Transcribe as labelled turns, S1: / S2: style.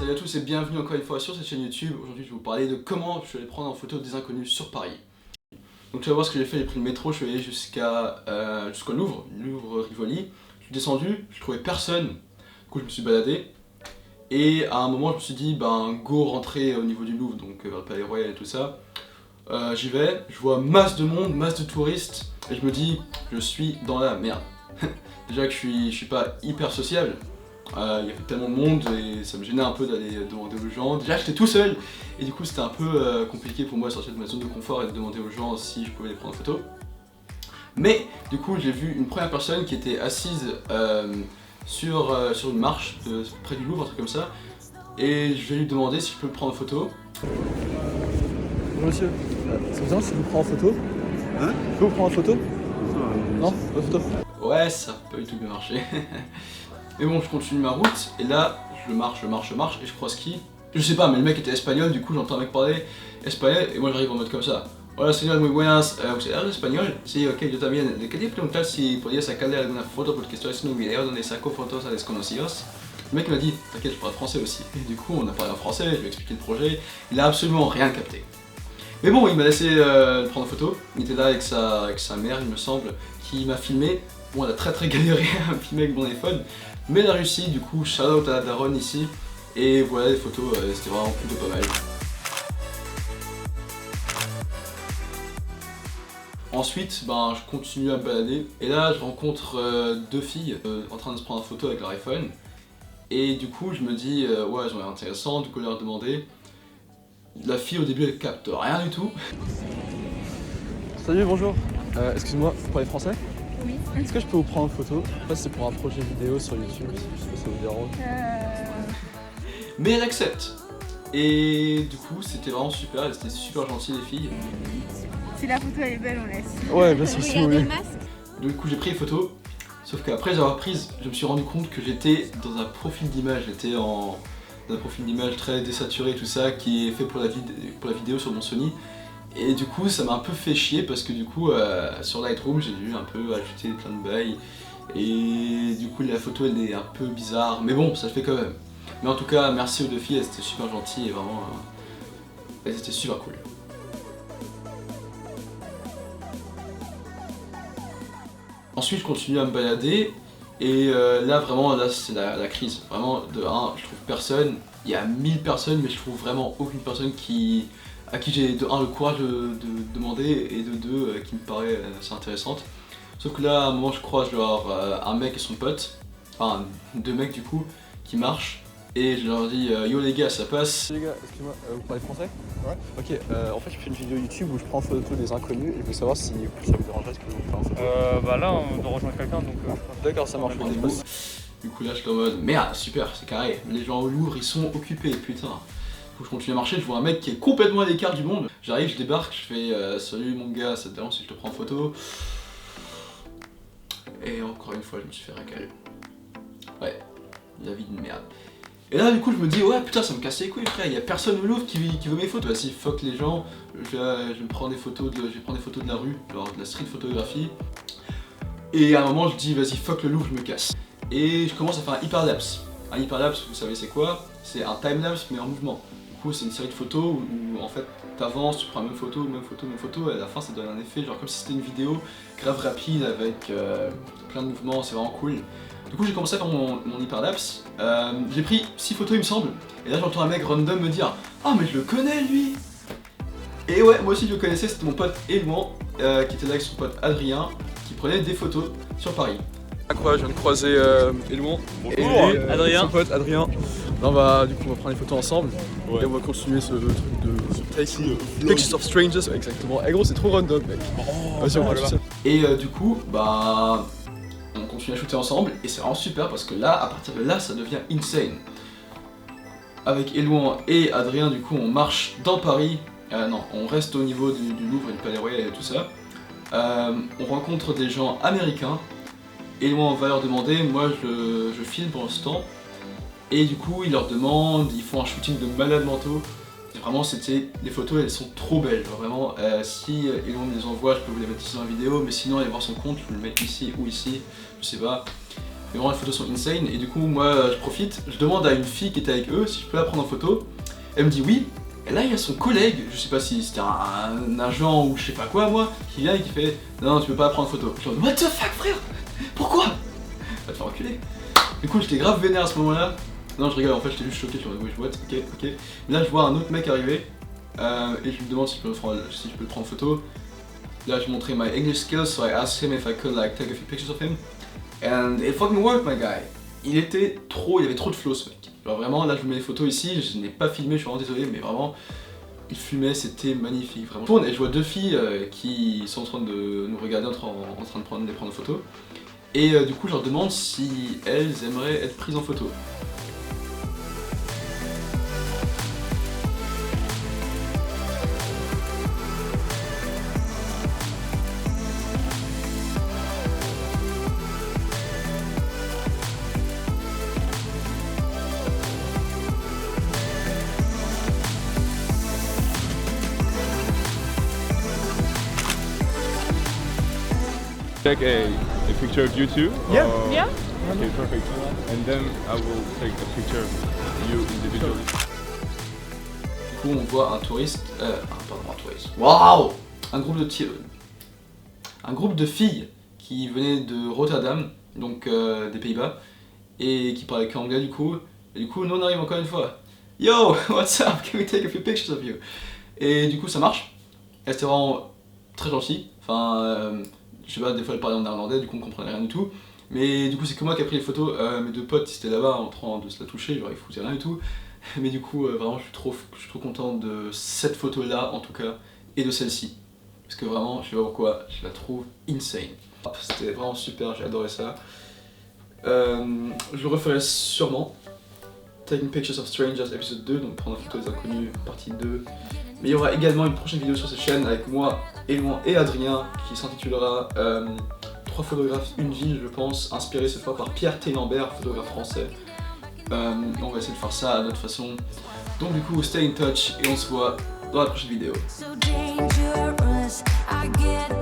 S1: Salut à tous et bienvenue encore une fois sur cette chaîne YouTube. Aujourd'hui je vais vous parler de comment je suis allé prendre en photo des inconnus sur Paris. Donc tu vas voir ce que j'ai fait, j'ai pris le métro, je suis allé jusqu'au Louvre, Rivoli. Je suis descendu, je trouvais personne, du coup je me suis baladé. Et à un moment je me suis dit, go rentrer au niveau du Louvre, donc vers le Palais Royal et tout ça. J'y vais, je vois masse de monde, masse de touristes, et je me dis, je suis dans la merde. Déjà que je suis pas hyper sociable. Il y avait tellement de monde et ça me gênait un peu d'aller demander aux gens. Déjà j'étais tout seul et du coup c'était un peu compliqué pour moi de sortir de ma zone de confort et de demander aux gens si je pouvais les prendre en photo. Mais du coup j'ai vu une première personne qui était assise sur une marche près du Louvre, un truc comme ça. Et je vais lui demander si je peux le prendre en photo.
S2: Bonjour monsieur, c'est bien si je vous prends en photo.
S3: Hein?
S2: Je peux vous prendre en photo? Non, pas photo.
S1: Ouais, ça a pas du tout bien marché. Mais bon, je continue ma route, et là, je marche, et je croise qui? Je sais pas, mais le mec était espagnol, du coup j'entends un mec parler espagnol, et moi j'arrive en mode comme ça. Hola señor, muy buenas, ¿usted habla español? Sí, ok, yo también. Le quería preguntar si podía sacarle alguna foto porque estoy haciendo un video donde saco fotos a desconocidos. Le mec m'a dit, t'inquiète, je parle français aussi. Et du coup, on a parlé en français, je lui ai expliqué le projet, il a absolument rien capté. Mais bon, il m'a laissé le prendre en photo, il était là avec sa mère, il me semble, qui m'a filmé. Bon, elle a très galéré à me filmer avec mon iPhone, mais elle a réussi, du coup, shout out à la daronne ici. Et voilà, les photos, c'était vraiment plutôt pas mal. Ensuite, je continue à me balader, et là, je rencontre deux filles en train de se prendre en photo avec leur iPhone. Et du coup, je me dis, ouais, elles ont l'air intéressantes, du coup, leur demander. La fille, au début, elle capte rien du tout.
S2: Salut, bonjour. Excuse-moi, vous parlez français?
S4: Oui.
S2: Est-ce que je peux vous prendre en photo? En fait, c'est pour un projet vidéo sur YouTube, je sais pas si ça vous dérange.
S1: Mais elle accepte. Et du coup, c'était vraiment super, elles étaient super gentilles, les filles.
S4: Si la photo elle est belle, on laisse.
S2: Ouais, bien sûr, si vous voulez.
S1: Du coup, j'ai pris les photos, sauf qu'après les avoir prises, je me suis rendu compte que j'étais dans un profil d'image. J'étais dans un profil d'image très désaturé, tout ça, qui est fait pour la vidéo sur mon Sony. Et du coup, ça m'a un peu fait chier parce que du coup, sur Lightroom, j'ai dû un peu ajouter plein de bails. Et du coup, la photo, elle est un peu bizarre, mais bon, ça le fait quand même. Mais en tout cas, merci aux deux filles, elles étaient super gentilles et vraiment, elles étaient super cool. Ensuite, je continue à me balader et là, vraiment, là, c'est la crise. Vraiment, de 1, je trouve personne. Il y a 1000 personnes, mais je trouve vraiment aucune personne à qui j'ai de 1 le courage de demander et de 2 qui me paraît assez intéressante. Sauf que là, à un moment, je croise genre un mec et son pote, enfin 2 mecs du coup, qui marchent. Et je leur dis yo les gars, ça passe.
S2: Les gars, excusez-moi, vous parlez français?
S3: Ouais.
S2: Ok, en fait je fais une vidéo YouTube où je prends en photo des inconnus et je veux savoir si ça vous dérangerait ce que je vous prenne en photo.
S5: Là on doit rejoindre quelqu'un donc
S2: D'accord, ça marche.
S1: Du coup là je suis en mode merde, super, c'est carré. Les gens au Louvre ils sont occupés, putain. Du coup je continue à marcher, je vois un mec qui est complètement à l'écart du monde. J'arrive, je débarque, je fais salut mon gars, ça te dérange si je te prends en photo? Et encore une fois je me suis fait racaler. Ouais, la vie de merde. Et là du coup je me dis ouais putain ça me casse les couilles frère, il y a personne au Louvre qui veut mes photos. Vas-y fuck les gens, je vais prendre des photos de la rue, genre de la street photographie. Et à un moment je dis vas-y fuck le Louvre, je me casse. Et je commence à faire un hyperlapse. Un hyperlapse, vous savez c'est quoi? C'est un timelapse mais en mouvement. Du coup c'est une série de photos où en fait t'avances, tu prends la même photo, et à la fin ça donne un effet genre comme si c'était une vidéo grave rapide avec plein de mouvements, c'est vraiment cool. Du coup j'ai commencé à faire mon hyperlapse, j'ai pris 6 photos il me semble, et là j'entends un mec random me dire « Ah mais je le connais lui !» Et ouais, moi aussi je le connaissais, c'était mon pote Elouan, qui était là avec son pote Adrien, qui prenait des photos sur Paris. Incroyable, je viens de croiser Elouan et
S5: Adrien.
S1: son pote Adrien. Non du coup on va prendre les photos ensemble, et on va continuer ce truc de Pictures of Strangers, ouais, exactement. Et gros c'est trop random mec. Vas-y on va le voir. Et du coup, on continue à shooter ensemble et c'est vraiment super parce que là, à partir de là, ça devient insane. Avec Elouan et Adrien, du coup, on marche dans Paris. Non, on reste au niveau du Louvre et du Palais Royal et tout ça. On rencontre des gens américains. Elouan va leur demander, moi je filme pour l'instant. Et du coup, ils leur demandent, ils font un shooting de malades mentaux. Vraiment, les photos, elles sont trop belles. Genre, vraiment, si Elouan me les envoie, je peux vous les mettre ici dans la vidéo, mais sinon, allez voir son compte, je peux le mettre ici ou ici, je sais pas. Mais vraiment les photos sont insane et du coup moi je profite, je demande à une fille qui était avec eux si je peux la prendre en photo. Elle me dit oui. Et là il y a son collègue, je sais pas si c'était un agent ou je sais pas quoi moi, qui vient et qui fait non tu peux pas la prendre en photo. Je dis what the fuck frère? Pourquoi? Va te faire enculer. Du coup j'étais grave vénère à ce moment-là. Non je rigole, en fait j'étais juste choqué, je me dis what, ok. Mais là je vois un autre mec arriver et je me demande si je peux le prendre en photo. Là je montrais my English skills, so I asked him if I could like take a few pictures of him. And it fucking worked my guy. Il avait trop de flow ce mec. Genre vraiment là je vous mets les photos ici, je n'ai pas filmé, je suis vraiment désolé mais vraiment il fumait, c'était magnifique vraiment. Je tourne et je vois deux filles qui sont en train de nous regarder en train de prendre en photo. Et du coup je leur demande si elles aimeraient être prises en photo.
S3: Take a picture of you too?
S2: Yeah.
S3: Or-
S4: Yeah.
S3: Okay, perfect. And then I will take a picture of you individually.
S1: Du coup on voit un touriste, waouh, un groupe de filles qui venaient de Rotterdam, donc des Pays-Bas, et qui parlaient qu'anglais du coup. Et du coup nous on arrive encore une fois. Yo, what's up? Can we take a few pictures of you? Et du coup ça marche. Et c'était vraiment très gentil. Enfin, je sais pas, des fois elle parlait en néerlandais, du coup on comprenait rien du tout. Mais du coup c'est que moi qui ai pris les photos, mes deux potes ils étaient là-bas en train de se la toucher, genre ils foutaient rien du tout. Mais du coup vraiment je suis trop content de cette photo là en tout cas, et de celle-ci. Parce que vraiment, je sais pas pourquoi, je la trouve insane. C'était vraiment super, j'ai adoré ça. Je le referai sûrement. Taking Pictures of Strangers épisode 2, donc prendre la photo des inconnus, partie 2. Mais il y aura également une prochaine vidéo sur cette chaîne avec moi, Elouan et Adrien qui s'intitulera 3 photographes, une ville, je pense, inspiré cette fois par Pierre Thénambert, photographe français. On va essayer de faire ça à notre façon. Donc du coup, stay in touch et on se voit dans la prochaine vidéo.
S5: So dangerous, I get